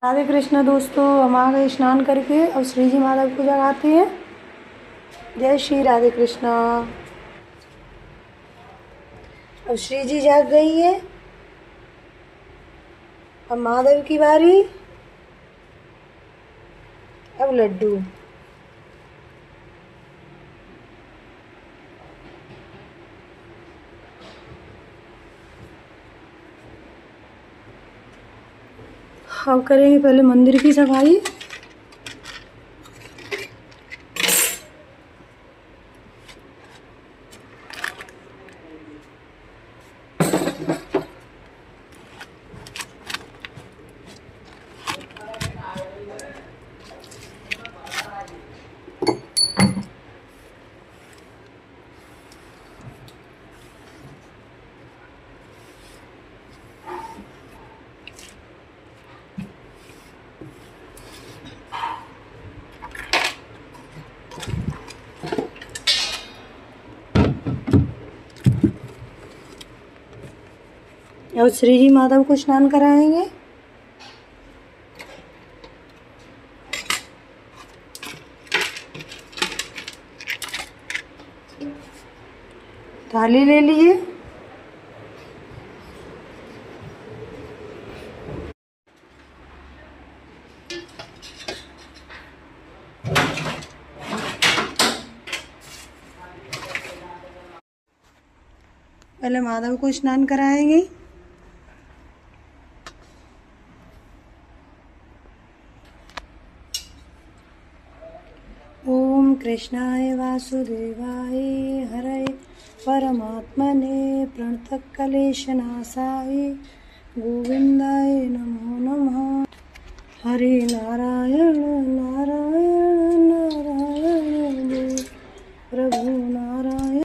राधे कृष्ण दोस्तों, हम आ गए स्नान करके। अब श्री जी माता की पूजा गाते हैं। जय श्री राधे कृष्णा। अब श्री जी जाग गई है। अब महादेव की बारी। अब लड्डू। अब करेंगे पहले मंदिर की सफाई। अब श्री जी माता को स्नान कराएंगे। थाली ले लीजिए। पहले माधव को स्नान कराएंगे। ओम कृष्णाय वासुदेवाय हरे परमात्मने प्रणतक्लेशनाशाय गोविंदाय नमो नमः। हरे नारायण नारायण नारायण प्रभु नारायण।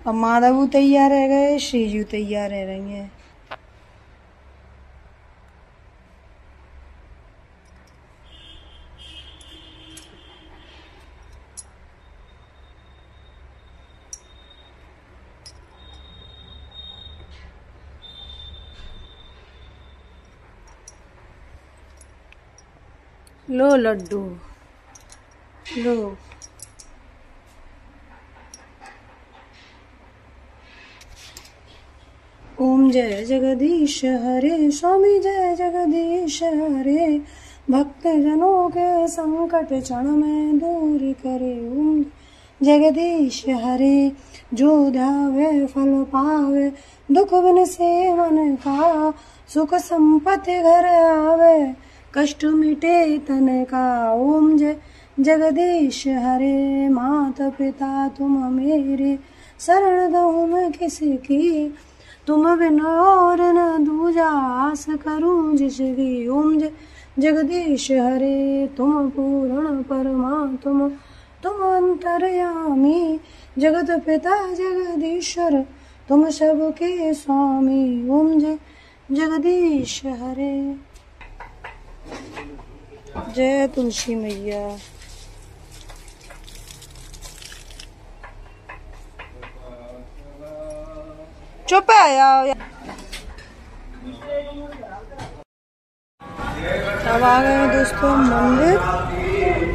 अब माधव तैयार रह गए, श्री जी तैयार रह रही हैं। लो लड्डू लो। ओम जय जगदीश हरे स्वामी जय जगदीश हरे भक्त जनों के संकट क्षण में दूर करे। ओम जगदीश हरे जो ध्यावे फल पावे दुख बिन से मन का सुख संपत्ति घर आवे कष्ट मिटे तन का। ओम जय जगदीश हरे माता पिता तुम मेरे शरण गहूँ मैं किसी की तुम बिना और न दूजा आस करूं जिसकी। ओम जगदीश हरे तुम पूर्ण परमात्मा तुम अंतर्यामी जगत पिता जगदीश्वर तुम सबके स्वामी। ओम जगदीश हरे। जय तुलसी मैया। चुप आया। अब आ गए हैं दोस्तों मंदिर। महावीर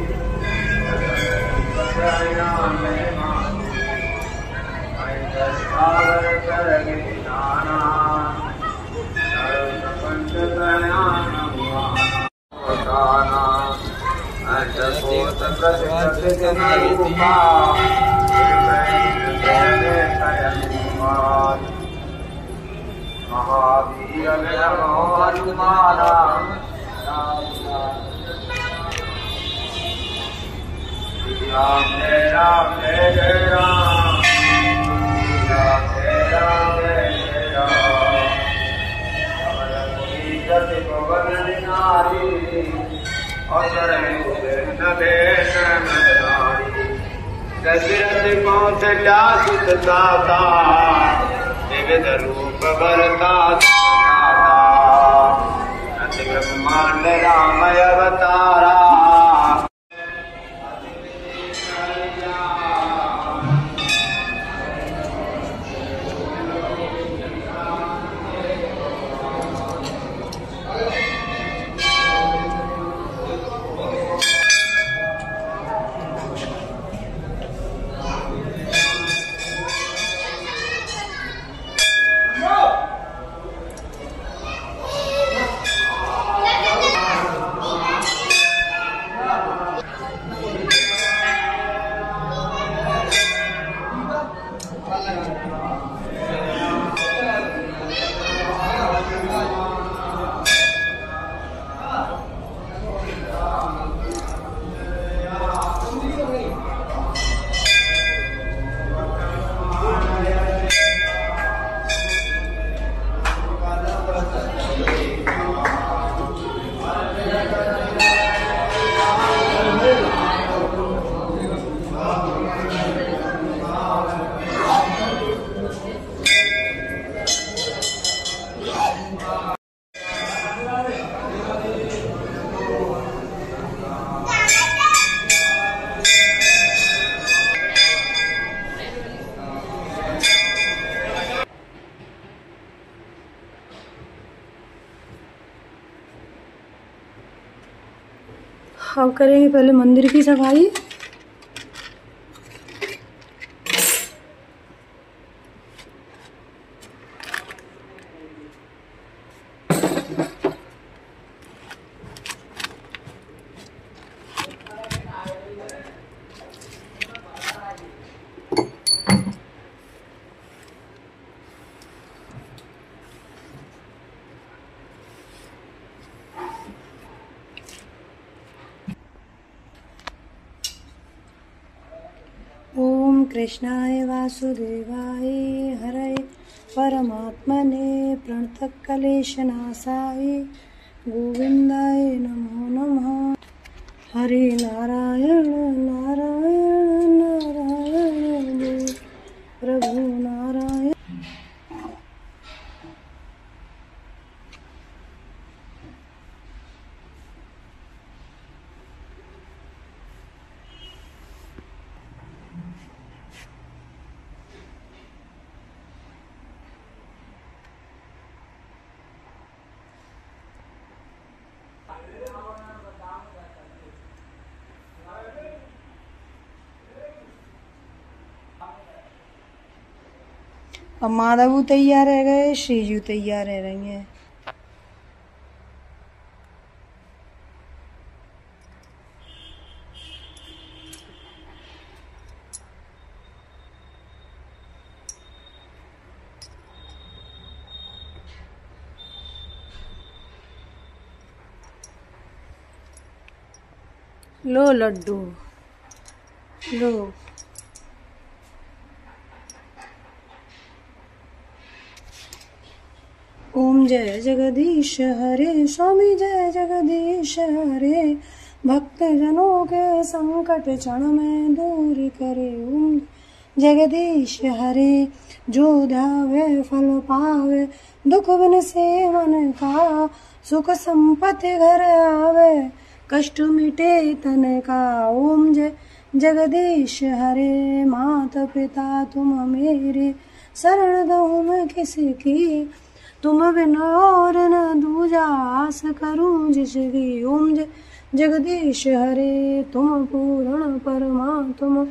तुम्हारा राम जय राम जय जय राम राम जय राम जय राम। गति पवन नारी दशरथ कौशल्या सुत दाता विविध रूप बरता अति ब्रह्मांड रामय अवतारा। अब करेंगे पहले मंदिर की सफाई। ओम कृष्णाय वासुदेवाय हरये परमात्मने प्रणतक्लेशनाशाय गोविंदाय नमो नमः। हरे नारायण नारायण नारायण प्रभु नारायण। अब माधवू तैयार रह गए, श्रीजू तैयार रह रही हैं। लो लड्डू लो। ओम जय जगदीश हरे स्वामी जय जगदीश हरे भक्त जनों के संकट क्षण में दूर करे। ओम जगदीश हरे जो ध्यावे फल पावे दुख बिन से मन का सुख संपत्ति घर आवे कष्ट मिटे तन का। ओम जय जगदीश हरे माता पिता तुम मेरे शरण गहूँ मैं किसी की तुम बिना और न दूजा आस करूं जिसकी। ओम जगदीश हरे तुम पूर्ण परमात्मा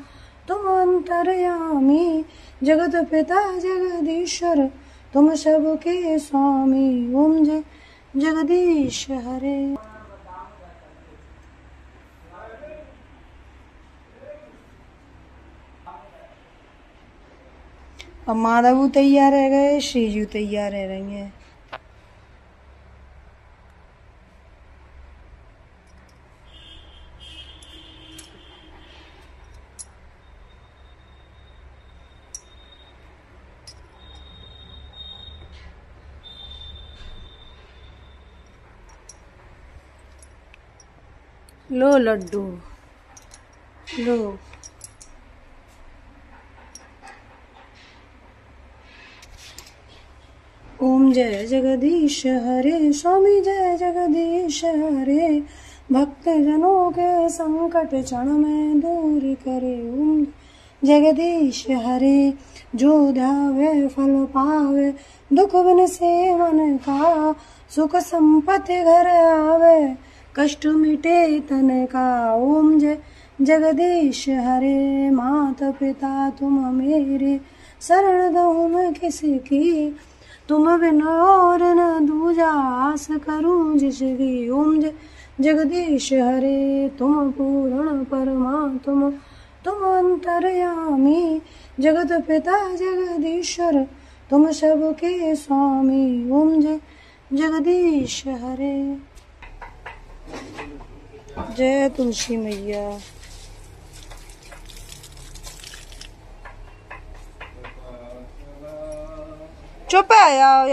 तुम अंतर्यामी जगत पिता जगदीश्वर तुम सबके स्वामी। ओम जगदीश हरे। अब माधवू तैयार रह गए, श्रीजू तैयार रह रही हैं। लो लड्डू लो। ओम जय जगदीश हरे, स्वामी जय जगदीश हरे, भक्त जनों के संकट क्षण में दूर करे। ओम जगदीश हरे, जो ध्यावे फल पावे, दुख बिन से मन का, सुख संपत्ति घर आवे, कष्ट मिटे तन का। ओम जय जगदीश हरे, माता पिता तुम मेरे, शरण दो मैं किसी की, तुम बिन और न दूजा, आस करूं जिसकी। ओम जय जगदीश हरे, तुम पूर्ण परमात्मा, तुम अंतर्यामी, जगत पिता जगदीश्वर, तुम सबके स्वामी। ओम जय जगदीश हरे। जय तुलसी मैया। चुप है यार।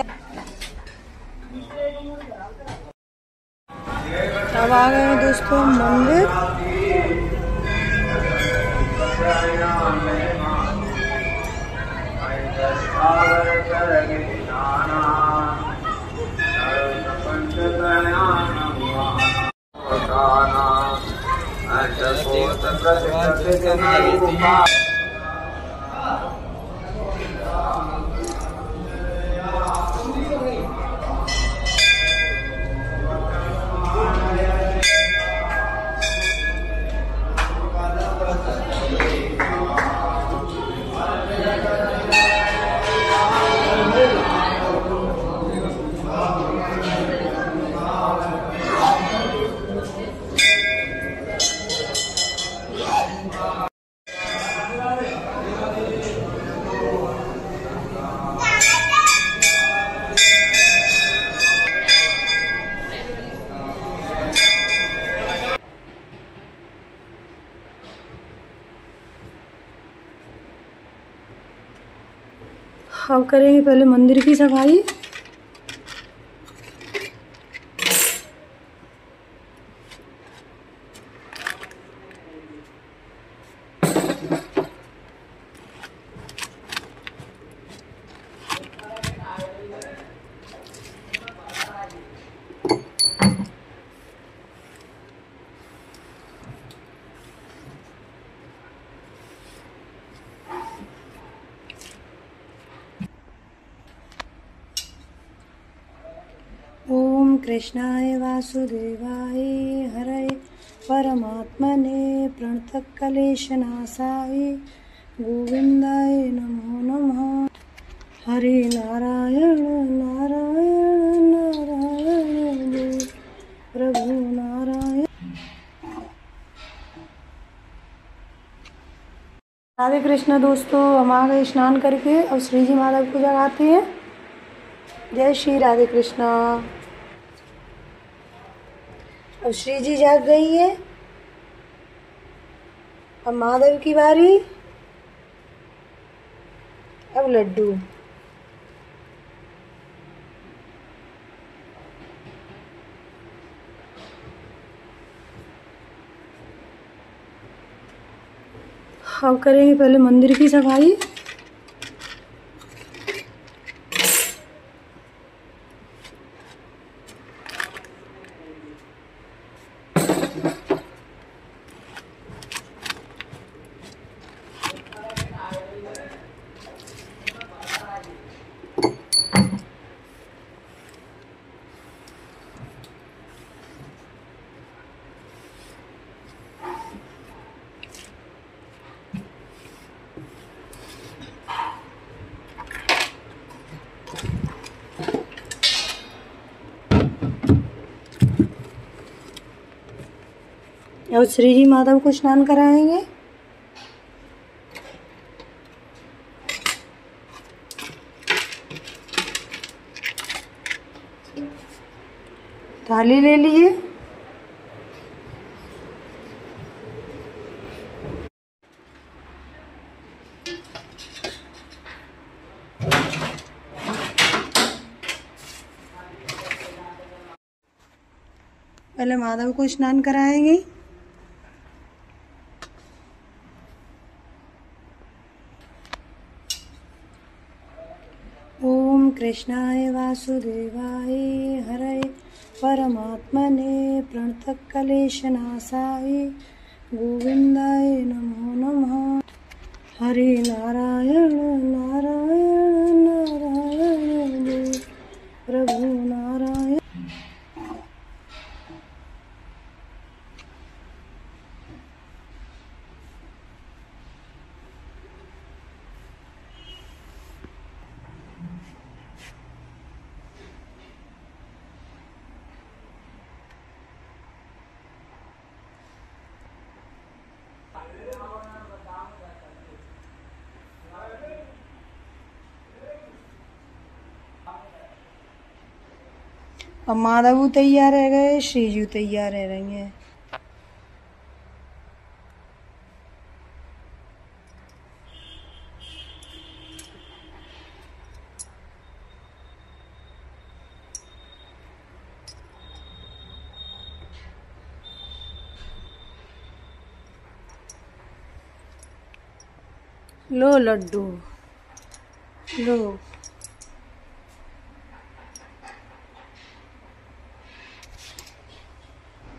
अब आ गए दोस्तों मंदिर। अब करेंगे पहले मंदिर की सफाई। ओम कृष्णाय वासुदेवाय हरे परमात्मने प्रणतक्लेशनाशाय गोविंदाय नमो नमः। हरे नारायण नारायण नारायण प्रभु नारायण। राधे कृष्ण दोस्तों, हम आ गए स्नान करके। अब श्री जी माधव को जगाते हैं। जय श्री राधे कृष्णा। अब श्री जी जाग गई है। अब माधव की बारी। अब लड्डू। अब करेंगे पहले मंदिर की सफाई। और श्री जी माधव को स्नान कराएंगे। थाली ले लीजिए। पहले माधव को स्नान कराएंगे। कृष्णाय वासुदेवाय हरये परमात्मने प्रणतक्लेशनाशाय गोविन्दाय नमो नमः। हरे नारायण नारायण नारायण प्रभु नारायण। अब माधवू तैयार रह गए, श्रीजू तैयार रह रही हैं। लो लड्डू लो।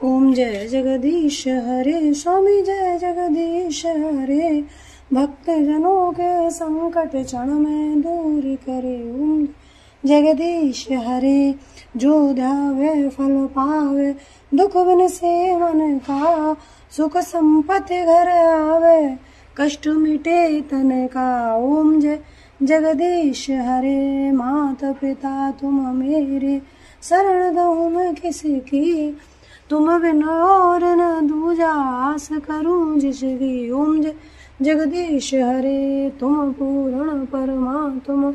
ओम जय जगदीश हरे स्वामी जय जगदीश हरे भक्त जनों के संकट क्षण में दूर करे। ओम जगदीश हरे जो ध्यावे फल पावे दुख बिन से मन का सुख संपत्ति घर आवे कष्ट मिटे तन का। ओम जय जगदीश हरे माता पिता तुम मेरे शरण गहूँ मैं किसी की तुम बिना और न दूजा आस करूं जिसकी। ओम जगदीश हरे तुम पूर्ण परमात्मा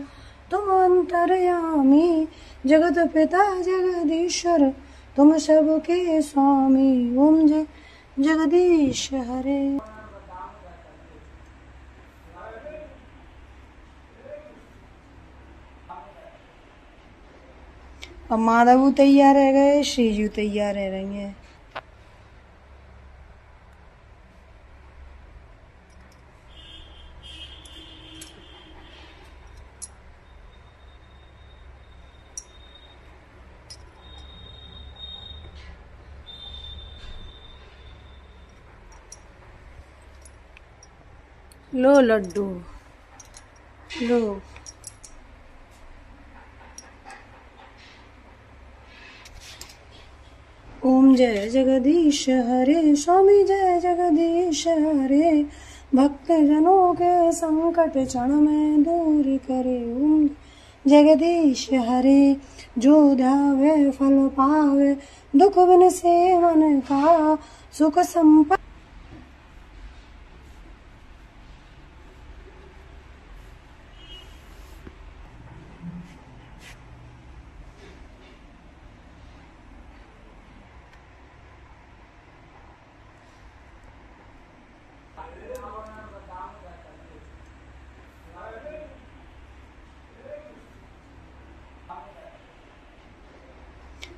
तुम अंतर्यामी जगत पिता जगदीश्वर तुम सबके स्वामी। ओम जगदीश हरे। अब माधवू तैयार रह गए, श्रीजू तैयार रह रही हैं। लो लड्डू लो। ओम जय जगदीश हरे स्वामी जय जगदीश हरे भक्त जनों के संकट क्षण में दूर करे। ओम जगदीश हरे जो ध्यावे फल पावे दुख बिन से मन का सुख संपत्ति।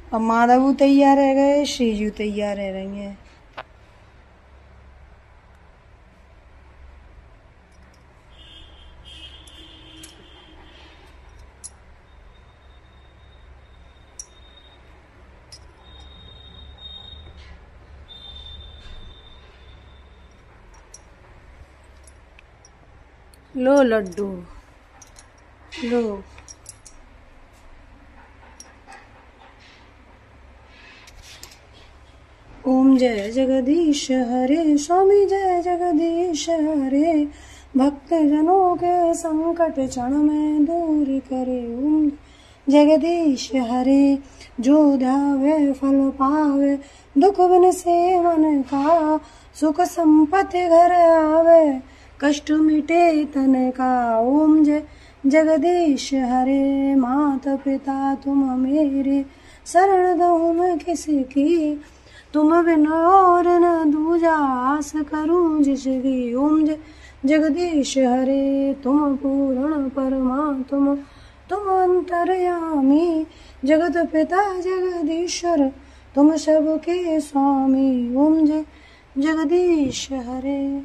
अब माधवू तैयार रह गए, श्रीजू तैयार रह रही हैं। लो लड्डू लो। ओम जय जगदीश हरे स्वामी जय जगदीश हरे भक्त जनों के संकट क्षण में दूर करे। ओम जगदीश हरे जो ध्यावे फल पावे दुख बिन से मन का सुख संपत्ति घर आवे कष्ट मिटे तन का। ओम जगदीश हरे माता पिता तुम मेरे शरण गहूँ मैं किसी की तुम बिना और न दूजा आस करूं जिसकी। ओम जगदीश हरे तुम पूर्ण परमात्मा तुम अंतर्यामी जगत पिता जगदीश्वर तुम सबके स्वामी। ओम जगदीश हरे।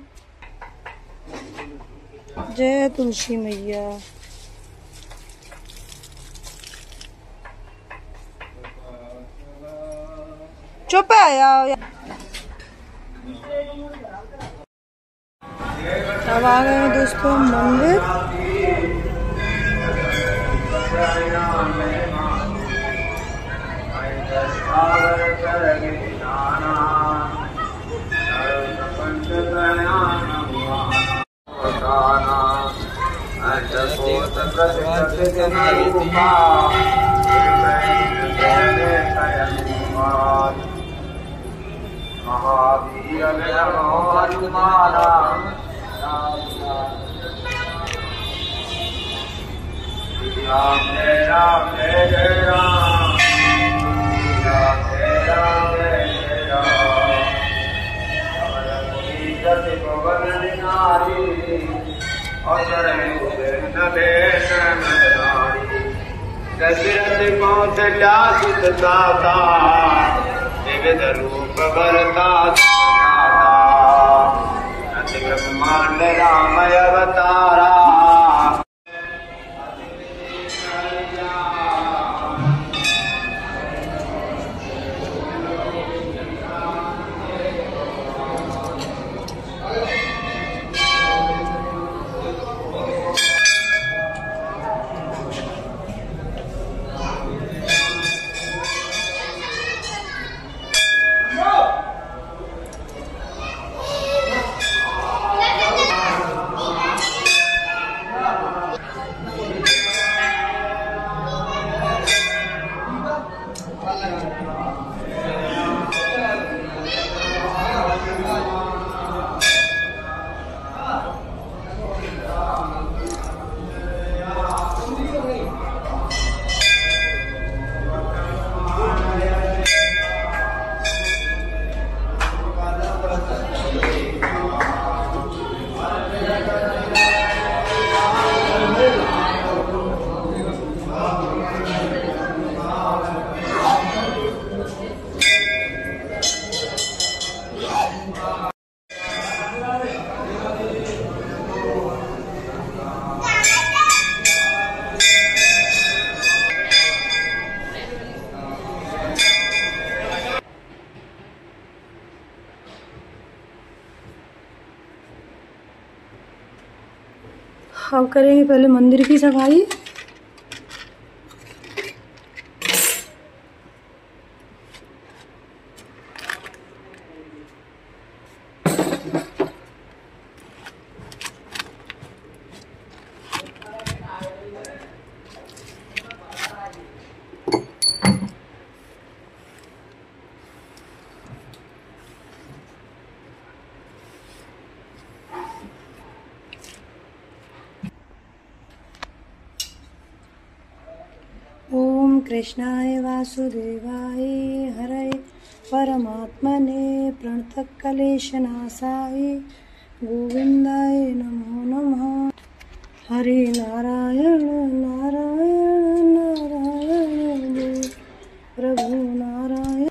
जय तुलसी मैया। चुप है यार। अब आ गए दोस्तों मंदिर। राम जय राम जय जय राम, राम जय राम जय राम। जति पवन नारी अवसर दशरथ कौशल्या सुत दाता, विविध रूप बरता अति ब्रह्मांड रामय अवतारा। अब करेंगे पहले मंदिर की सफाई। ओम कृष्णाय वासुदेवाय हरे परमात्मने प्रणतक्लेशनाशाय गोविंदाय नमो नमः। हरे नारायण नारायण नारायण प्रभु नारायण।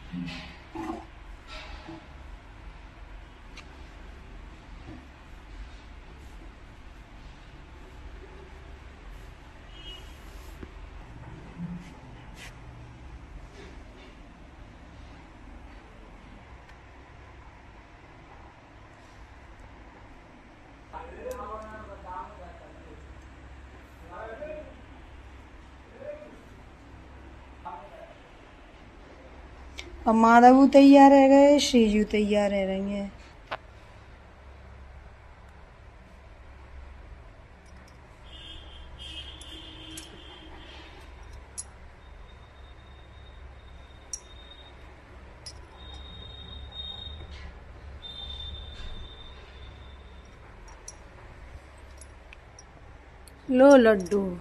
अब माधवू तैयार रह गए, श्रीजू तैयार रह रही हैं। लो लड्डू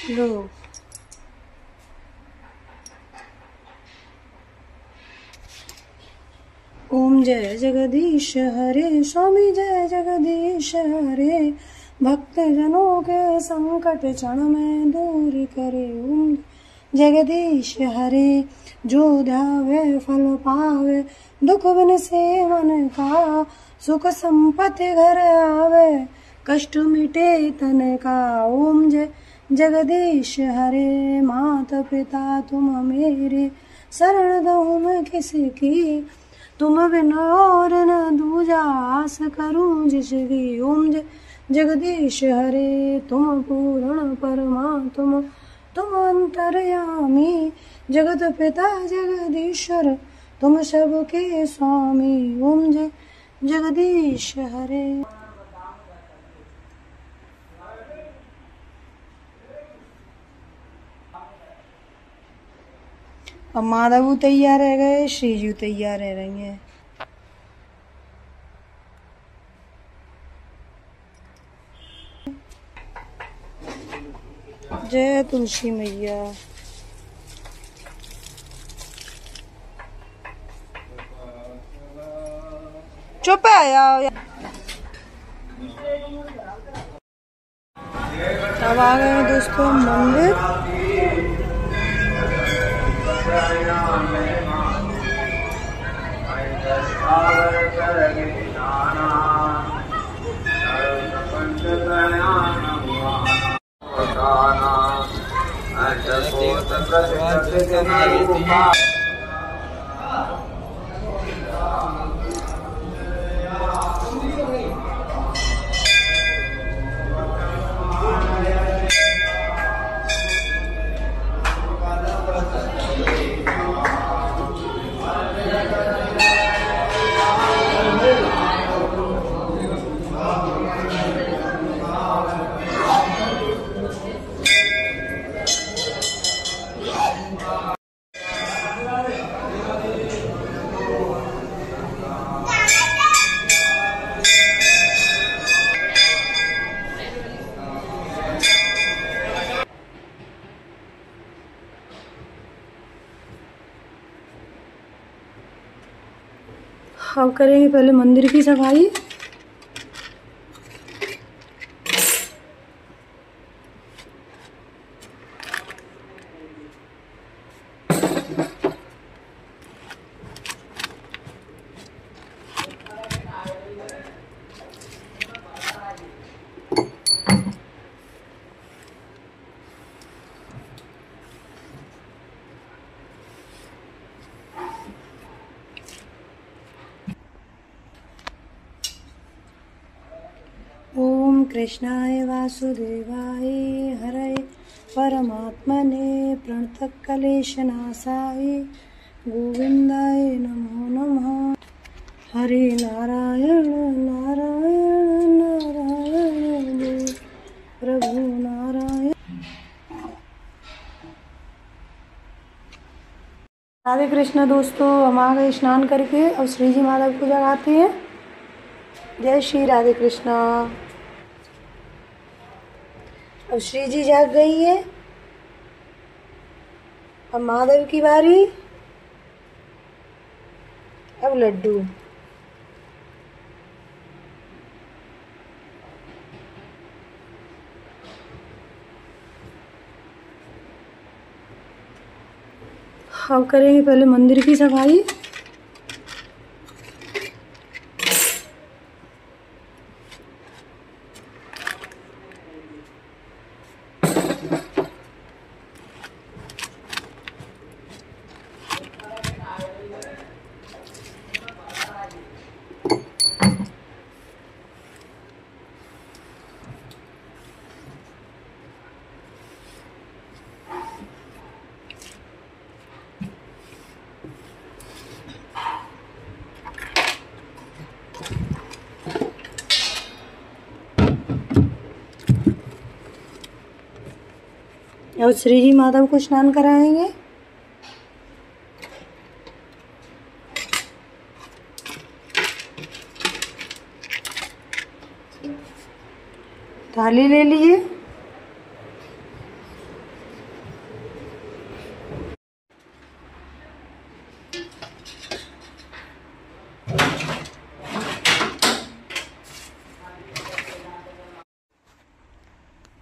लो। ओम जय जगदीश हरे, स्वामी जय जगदीश हरे। भक्त जनों के संकट क्षण में दूर करे। ओम जगदीश हरे, जो ध्यावे फल पावे। दुख बिन से मन का, सुख संपत्ति घर आवे। कष्ट मिटे तन का। ओम जय जगदीश हरे, माता पिता तुम मेरे। शरण दो मैं किसी की, तुम बिन और न दूजा आस करूं जिसकी। ओम जगदीश हरे तुम पूर्ण परमात्मा, तुम अंतर्यामी, जगत पिता जगदीश्वर, तुम सबके स्वामी। ओम जगदीश हरे। अब माधव तैयार रह गए, श्रीजू तैयार रह रही है। जय तुलसी मैया। चुप है। अब आ गए हैं दोस्तों मंदिर। अब करेंगे पहले मंदिर की सफाई। ओम कृष्णाय वासुदेवाय हरे परमात्मने प्रणतक्लेशनाशाय गोविंदाय नमो नमः। हरे नारायण नारायण नारायण प्रभु नारायण। राधे कृष्ण दोस्तों, हम आ गए स्नान करके। अब श्री जी माधव को जगाते हैं। जय श्री राधे कृष्णा। अब श्री जी जाग गई है। अब माधव की बारी। अब लड्डू। अब करेंगे पहले मंदिर की सफाई। और श्री जी माधव को स्नान कराएंगे। थाली ले लीजिए।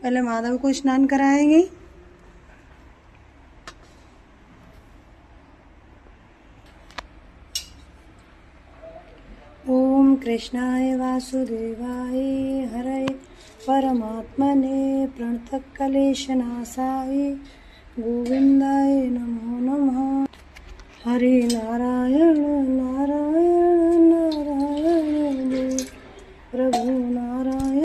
पहले माधव को स्नान कराएंगे। ओम कृष्णाय वासुदेवाय हरे परमात्मने प्रणतक्लेशनाशाय गोविंदाय नमो नमः। हरे नारायण नारायण नारायण बोल प्रभु नारायण।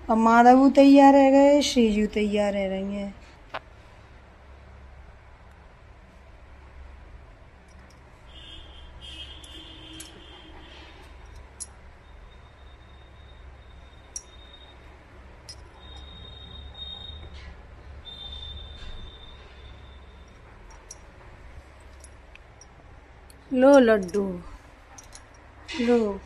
अब माधवू तैयार रह गए, श्रीजू तैयार रह रही हैं। लो लड्डू लो।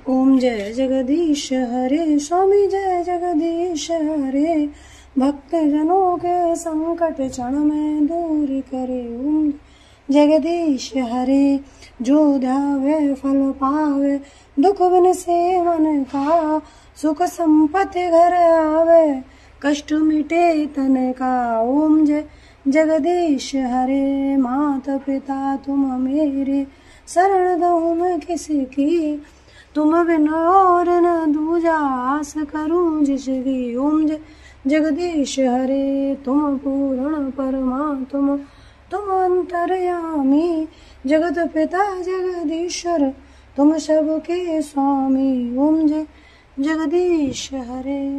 ओम जय जगदीश हरे, स्वामी जय जगदीश हरे, भक्त जनों के संकट क्षण में दूर करे। ओम जगदीश हरे, जो ध्यावे फल पावे, दुख बिन सेवन का, सुख संपत्ति घर आवे, कष्ट मिटे तन का। ओम जय जगदीश हरे, माता पिता तुम मेरे, शरण दो मैं किसी की, तुम बिन और न दूजा आस करूं जिसकी। ओम जगदीश हरे, तुम पूर्ण परमात्मा, तुम अंतर्यामी, जगत पिता जगदीश्वर, तुम सबके स्वामी। ओम जगदीश हरे।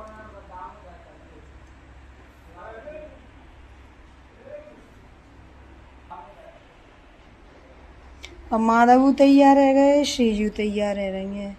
अब माधवू तैयार रह गए, श्रीजू तैयार रह रही हैं।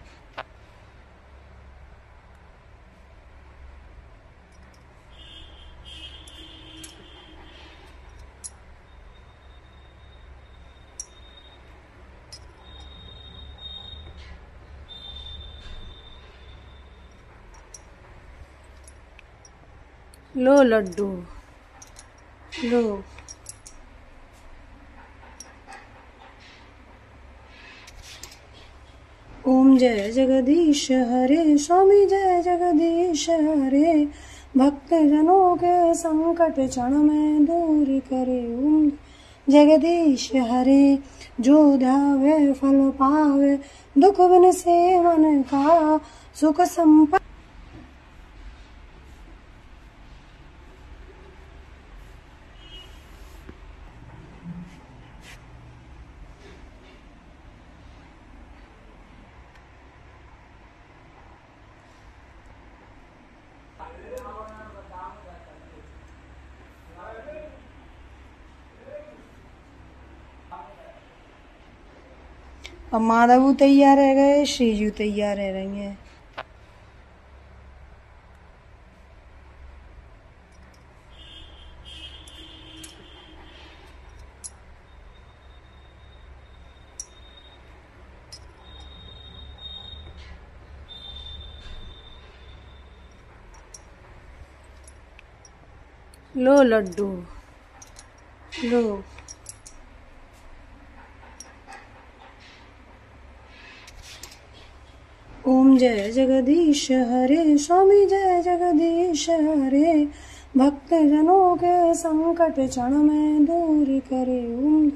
लो लड्डू लो। ओम जय जगदीश हरे, स्वामी जय जगदीश हरे, भक्त जनों के संकट क्षण में दूर करे। ओम जगदीश हरे, जो ध्यावे फल पावे, दुख बिन सेवन का, सुख संपत्ति। अब माधवू तैयार रह गए, श्रीजू तैयार रह रही हैं। लो लड्डू लो। ओम जय जगदीश हरे, स्वामी जय जगदीश हरे, भक्त जनों के संकट क्षण में दूर करे। ओम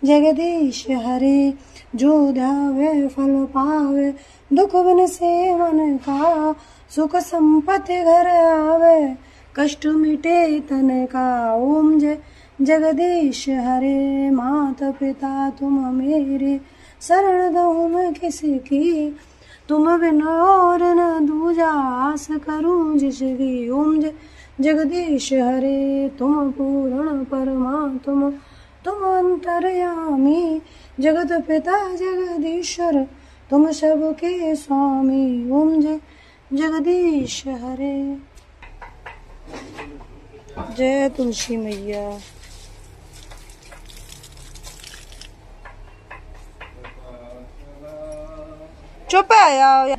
जगदीश हरे, जो ध्यावे फल पावे, दुख बिन सेवन का, सुख संपत्ति घर आवे, कष्ट मिटे तन का। ओम जगदीश हरे, माता पिता तुम मेरे, शरण दो मैं किसी की, तुम बिन और न दूजा आस करूं जिसकी। ओम जगदीश हरे, तुम पूर्ण परमात्मा, तुम अंतर्यामी, जगत पिता जगदीश्वर, तुम सबके स्वामी। ओम जगदीश हरे। जय तुलसी मैया। चुप है यार।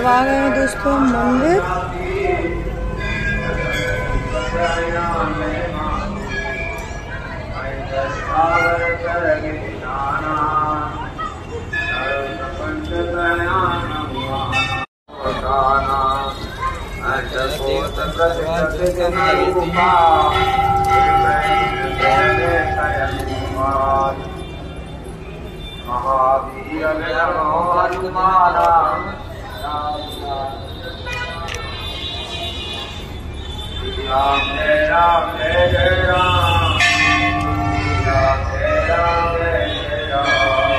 आ गए हैं दोस्तों मंदिर। महावीर हनुमाना राम जय राम जय जय राम राम जय राम जय जय राम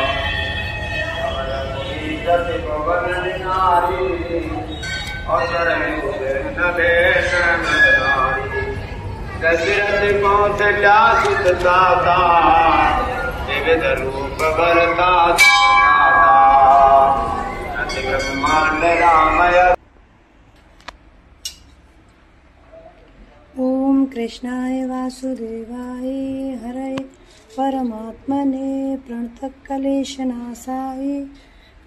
गति पवन नारी और नदेश नारी दशरथ कौशल्या सुत दाता विविध रूप बरता ब्रह्मांड रामय। ओम कृष्णाय वासुदेवाय हरे परमात्मने प्रणतक्लेशनाशाय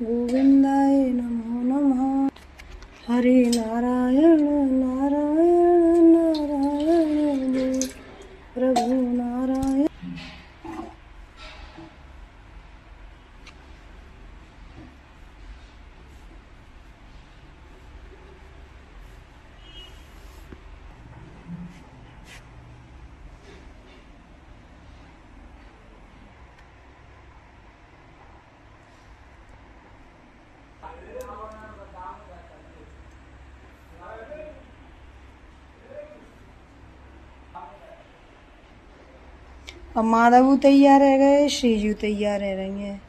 गोविंदाय नमो नमः। हरे नारायण नारायण नारायण प्रभु नारायण। अब माधवू तैयार रह गए, श्रीजू तैयार रह रही है।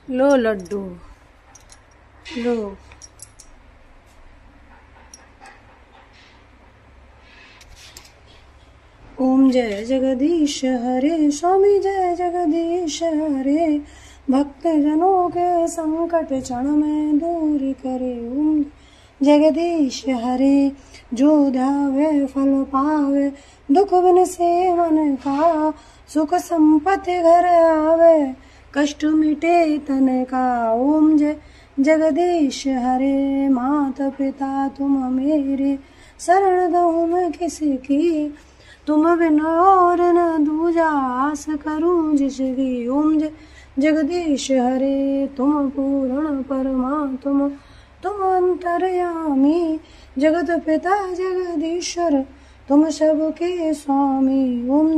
लो लड्डू लो। ओम जय जगदीश हरे स्वामी जय जगदीश हरे भक्त जनों के संकट क्षण में दूर करे। ओम जगदीश हरे जो ध्यावे फल पावे दुख बिन से मन का सुख संपत्ति घर आवे कष्ट मिटे तन का। ओम जय जगदीश हरे माता पिता तुम मेरे शरण दो मैं किसी की तुम बिन और न दूजा आस करूं जिसकी। ओम जगदीश हरे तुम पूर्ण परमात्मा तुम अंतर्यामी जगत पिता जगदीश्वर तुम सबके स्वामी। ओम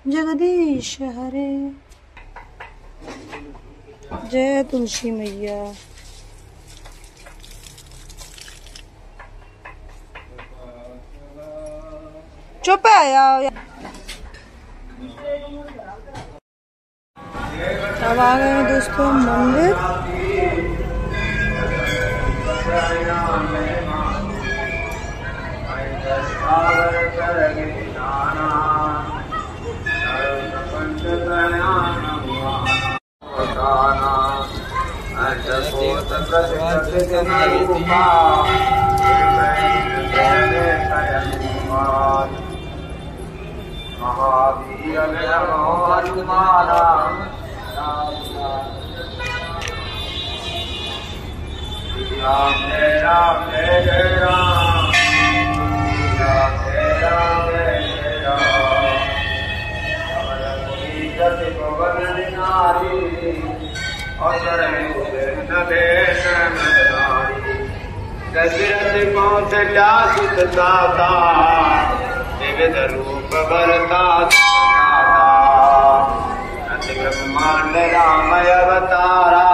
जगदीश हरे। जय तुलसी मैया। चुप है। अब आ गए हैं दोस्तों मंदिर। महावीर हनुमाना राम जय राम जय जय राम राम जय राम जय जय राम गति पवन नारी और नदेश नारी दशरथ कौशल्या सुत दाता विविध रूप बरता ब्रह्मांड रामय अवतारा।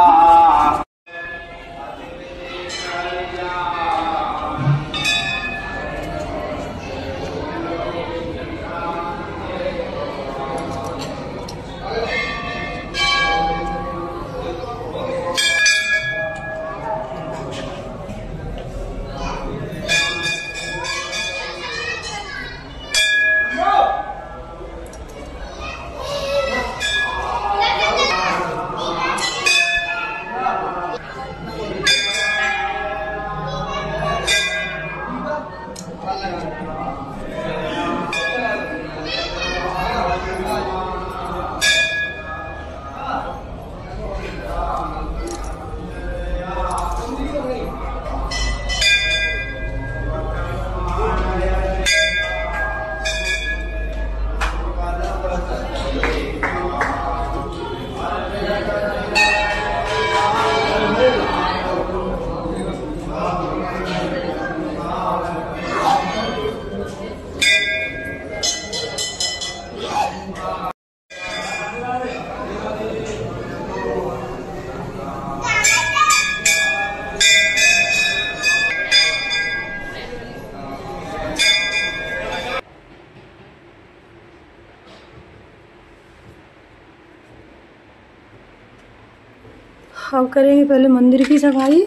करेंगे पहले मंदिर की सफाई।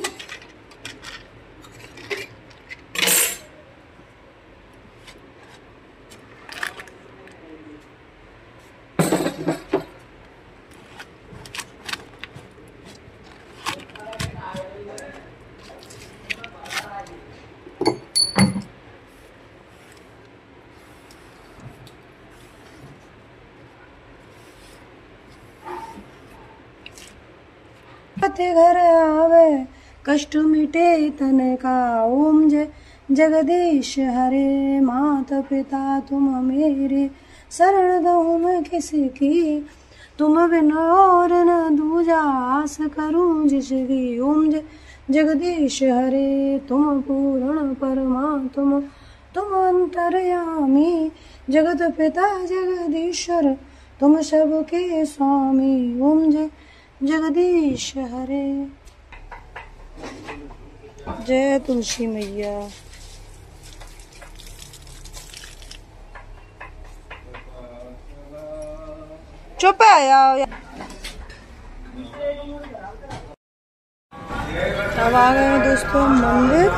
घर आवे कष्ट मिटे तन का। ओम जय जगदीश हरे। माता पिता तुम मेरे, शरण गहूँ मैं किसकी। तुम बिना और न दूजा, आस करूं जिसकी। ओम जय जगदीश हरे। तुम पूर्ण परमात्मा, तुम अंतर्यामी। जगत पिता जगदीश्वर, तुम सबके स्वामी। ओम जय जगदीश हरे। जय तुलसी मैया। चुप आया। अब आ गए हैं दोस्तों मंदिर।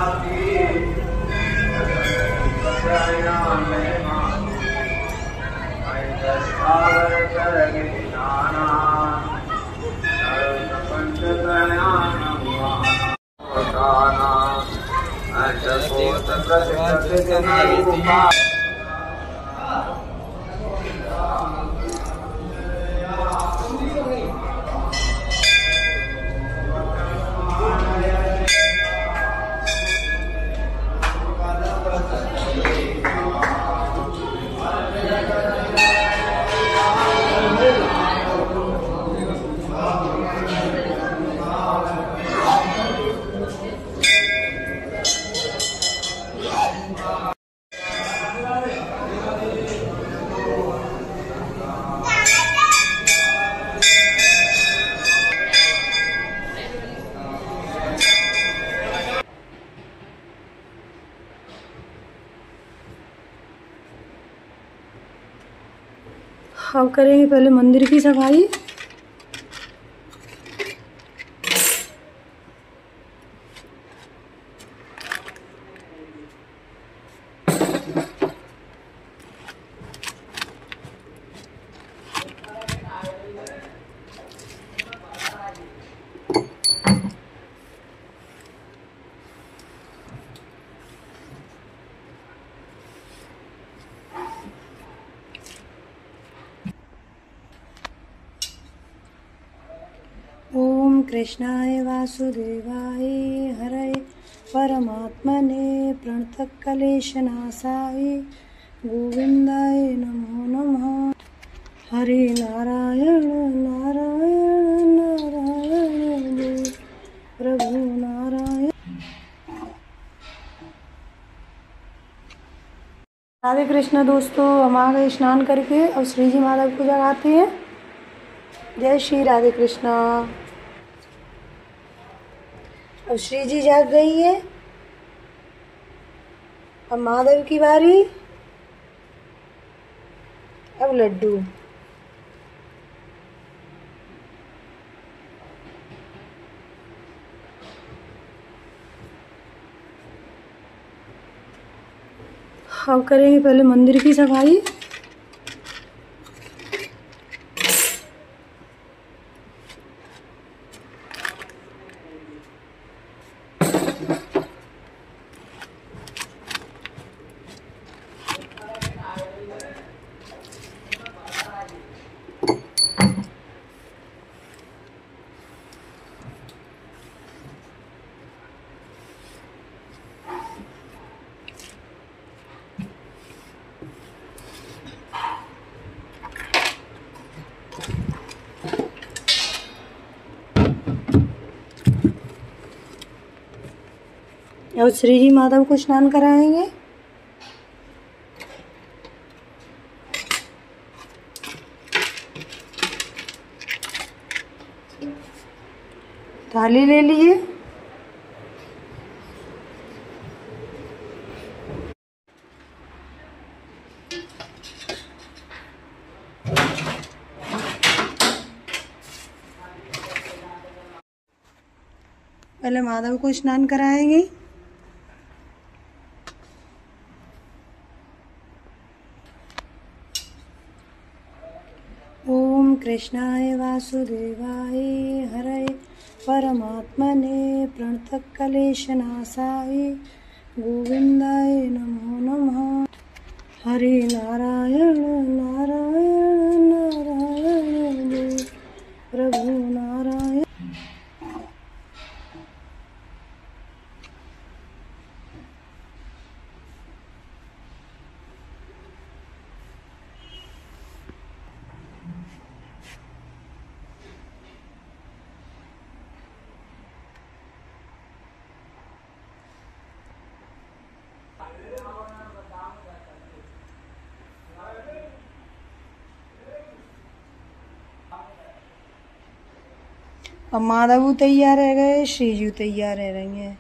अब करेंगे पहले मंदिर की सफाई। ओम कृष्णाय वासुदेवाय हरे परमात्मने प्रणतक्लेशनाशाय गोविंदाय नमो नमः। हरे नारायण नारायण नारायण प्रभु नारायण। राधे कृष्ण दोस्तों, हम आ गए स्नान करके। अब श्री जी माता को जगाते हैं। जय श्री राधे कृष्णा। अब श्री जी जाग गई है। अब माधव की बारी। अब लड्डू। अब करेंगे पहले मंदिर की सफाई। और श्री जी माधव को स्नान कराएंगे। थाली ले लीजिए। पहले माधव को स्नान कराएगी। ओम कृष्णाय वासुदेवाय हरे परमात्मने प्रणतक्लेशनाशाय गोविंदाय नमो नमः। हरे नारायण नारायण नारायण प्रभु नारायण। अब माधव तैयार रह गए, श्रीजू तैयार रह रही हैं।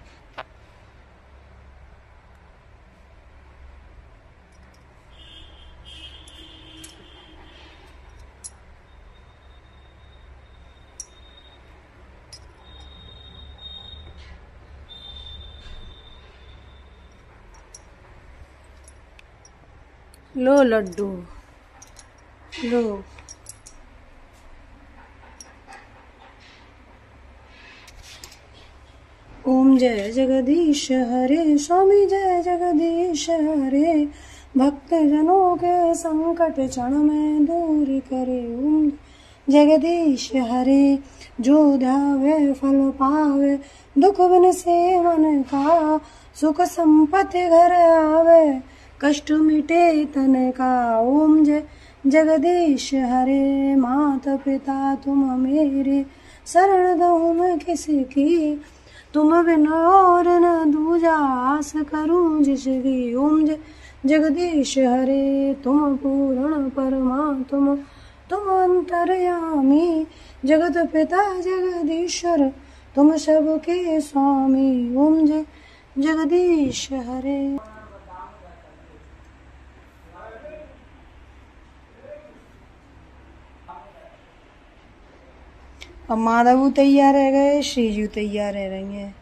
लो लड्डू लो। ओम जय जगदीश हरे स्वामी जय जगदीश हरे भक्त जनों के संकट क्षण में दूर करे। ओम जगदीश हरे जो ध्यावे फल पावे दुख बिन से मन का सुख संपत्ति घर आवे कष्ट मिटे तन का। ओम जय जगदीश हरे माता पिता तुम मेरे शरण दो मैं किसी की तुम बिन और न दूजा आस करूं जिसकी। ओम जगदीश हरे तुम पूर्ण परमात्मा तुम अंतर्यामी जगत पिता जगदीश्वर तुम सबके स्वामी। ओम जगदीश हरे। अब माधव तैयार रह गए, श्रीजू तैयार रह रही हैं।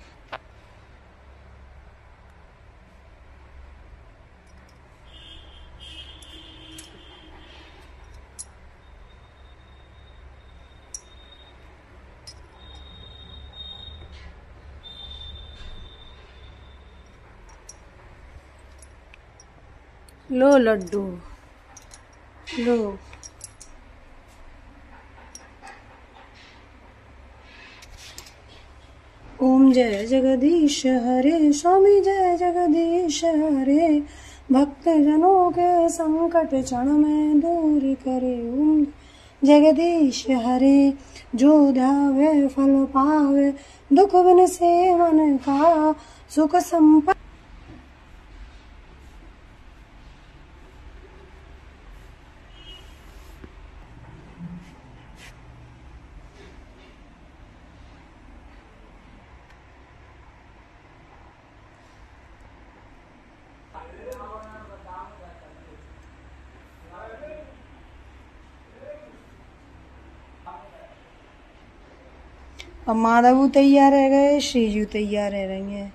लो लड्डू लो। ओम जय जगदीश हरे स्वामी जय जगदीश हरे भक्त जनों के संकट क्षण में दूर करे। ओम जगदीश हरे जो ध्यावे फल पावे दुख बिन से मन का सुख संपत्ति। अब माधव तैयार रह गए, श्रीजू तैयार रह रही हैं।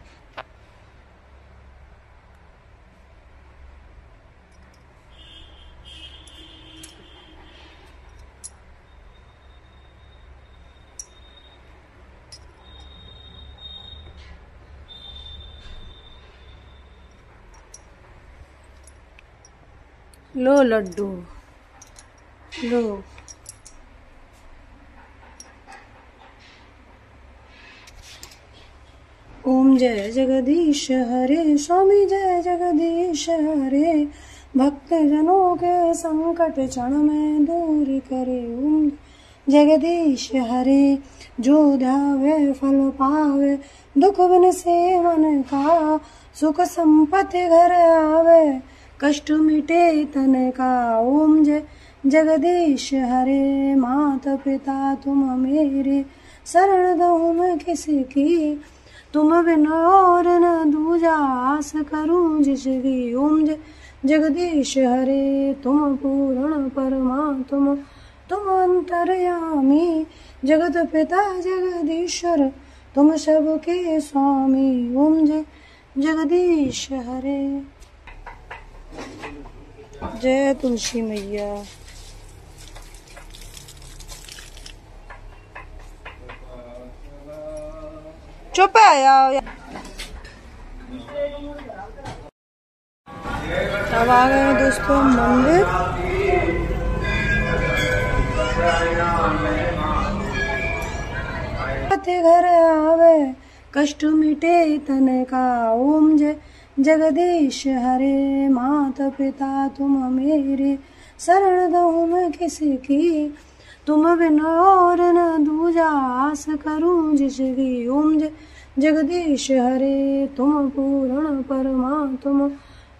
लो लड्डू लो। ओम जय जगदीश हरे स्वामी जय जगदीश हरे भक्त जनों के संकट क्षण में दूर करे। ओम जगदीश हरे जो ध्यावे फल पावे दुख बिन से मन का सुख संपत्ति घर आवे कष्ट मिटे तन का। ओम जगदीश हरे माता पिता तुम मेरे शरण दो मैं किसी की तुम बिन और न दूजा आस करूं जिसकी। ओम जगदीश हरे तुम पूर्ण परमात्मा तुम अंतर्यामी जगत पिता जगदीश्वर तुम सबके स्वामी ओम जय जगदीश हरे। जय तुलसी मैया। चुप है। अब आ गए हैं दोस्तों मंदिर। घर आवे कष्ट मिटे तन का ओम जय जगदीश हरे। माता पिता तुम मेरे शरण दो मैं किसकी, तुम बिन और न दूजा आस करूं जिसकी। ओम जय जगदीश हरे। तुम पूर्ण परमात्मा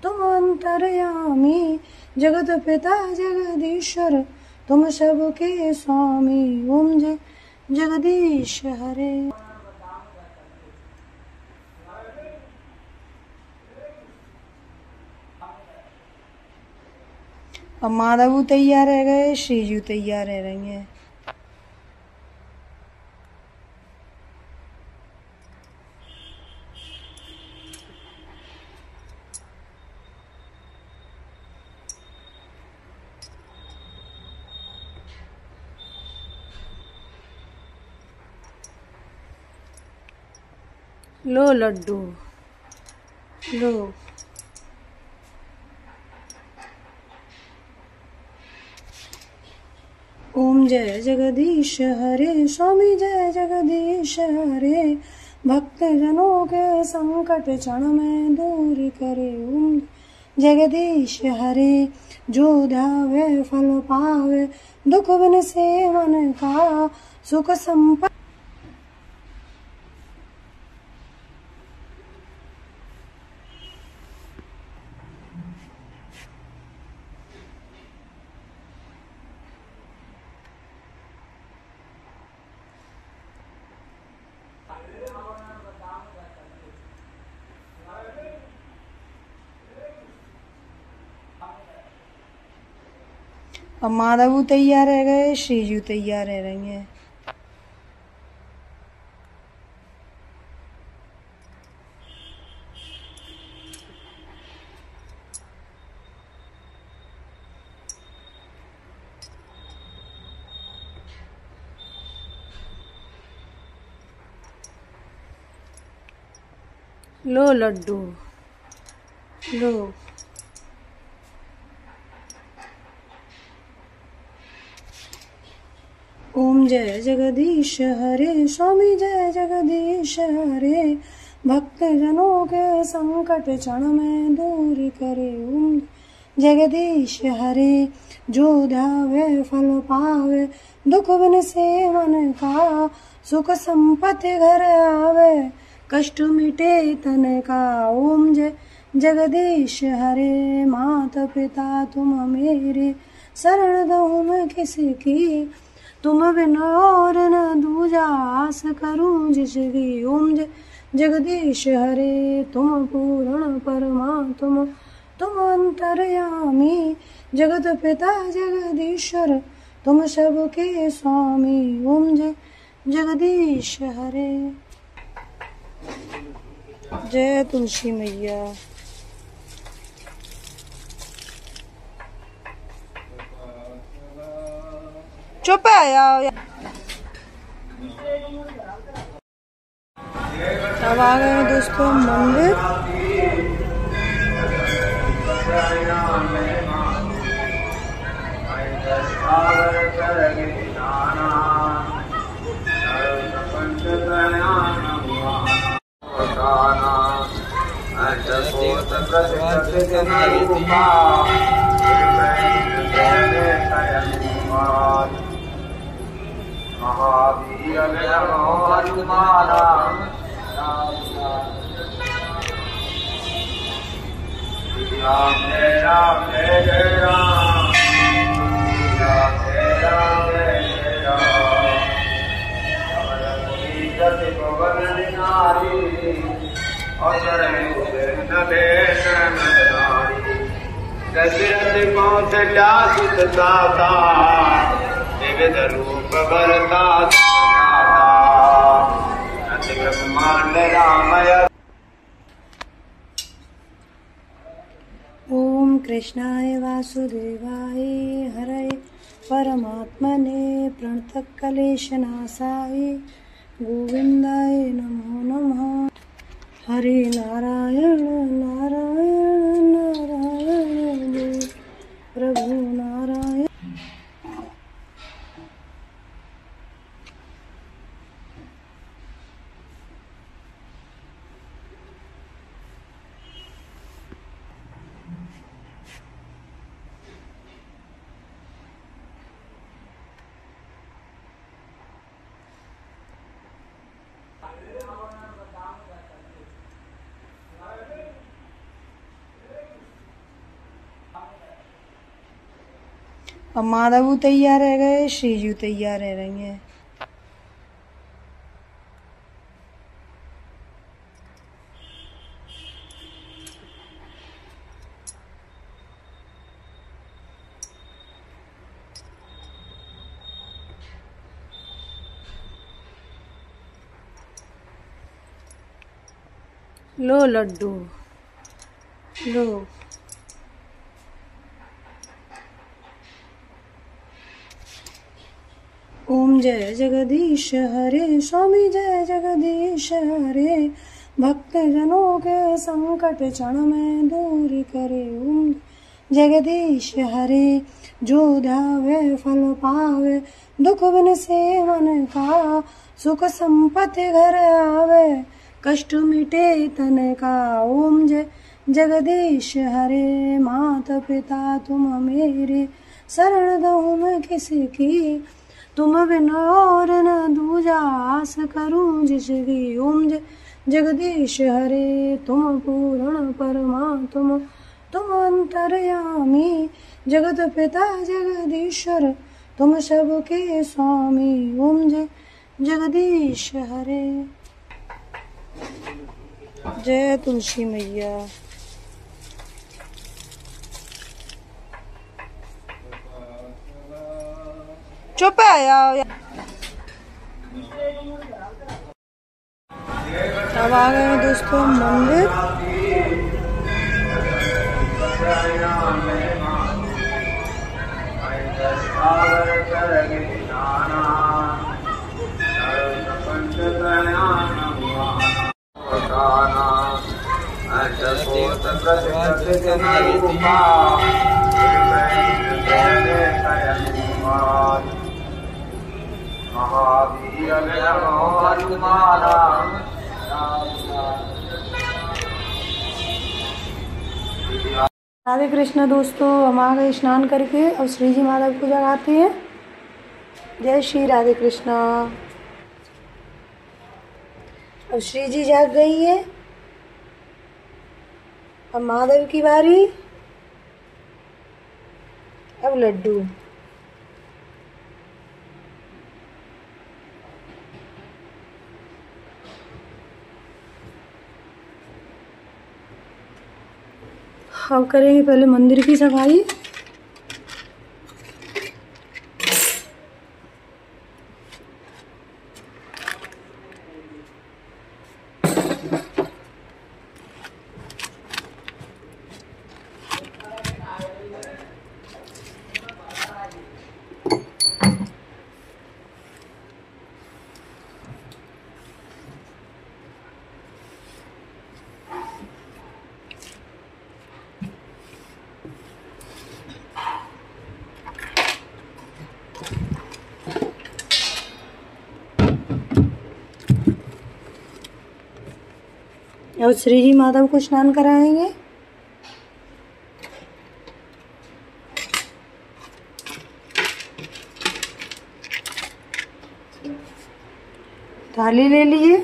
तुम अंतर्यामी, जगत पिता जगदीश्वर तुम सबके स्वामी ओम जय जगदीश हरे। अब माधव तैयार रह गए, श्रीजू तैयार रह रही है। लो लड्डू लो। ओम जय जगदीश हरे। स्वामी जय जगदीश हरे। भक्त जनों के संकट क्षण में दूर करे ओम जगदीश हरे। जो ध्यावे फल पावे दुख बिन से मन का, सुख संपत्ति अब माधव तैयार रह गए, श्रीजू तैयार रह रही है। लो लड्डू लो। ओम जय जगदीश हरे। स्वामी जय जगदीश हरे। भक्त जनों के संकट क्षण में दूर करे ओम जगदीश हरे। जो ध्यावे फल पावे दुख बिन से मन का, सुख संपत्ति घर आवे कष्ट मिटे तन का ओम जय जगदीश हरे। माता पिता तुम मेरे शरण दो मैं किसकी, तुम बिन और न दूजा आस करूं जिसकी। ओम जय जगदीश हरे। तुम पूर्ण परमात्मा तुम अंतर्यामी, जगत पिता जगदीश्वर तुम सबके स्वामी ओम जय जगदीश हरे। जय तुलसी मैया। चुप है। अब आ गए हैं दोस्तों मंदिर। महावीर हनुमाना राम जय राम जय जय राम, राम जय राम जय राम। गति पवन नारी और नदेश नारी, दशरथ कौशल्या सुत दाता, विविध रूप बरता ब्रह्मांड रामय। ओम कृष्णाय वासुदेवाय हरे परमात्मने प्रणतक्लेशनाशाय गोविंदाय नमो नमः। हरे नारायण नारायण नारायण प्रभु नारायण। अब माधव तैयार रह गए, श्रीजू तैयार रह रही है। लो लड्डू लो। ओम जय जगदीश हरे स्वामी जय जगदीश हरे भक्त जनों के संकट क्षण में दूर करे। ओम जगदीश हरे जो ध्यावे फल पावे दुख बिन से मन का सुख संपत्ति घर आवे कष्ट मिटे तन का। ओम जय जगदीश हरे माता पिता तुम मेरे शरण दो मैं किसी की तुम बिन और न दूजा आस करूं जिसकी। ओम जगदीश हरे तुम पूर्ण परमात्मा तुम अंतर्यामी जगत पिता जगदीश्वर तुम सबके स्वामी। ओम जगदीश हरे। जय तुलसी मैया। चुप है। अब आ गए दोस्तों मंदिर। राधे कृष्ण दोस्तों, हम आ गए स्नान करके। अब श्री जी माधव को जगाते हैं। जय श्री राधे कृष्णा। अब श्री जी जाग गई है। अब माधव की बारी। अब लड्डू। अब करेंगे पहले मंदिर की सफाई। और श्री जी माधव को स्नान कराएंगे। थाली ले लीजिए।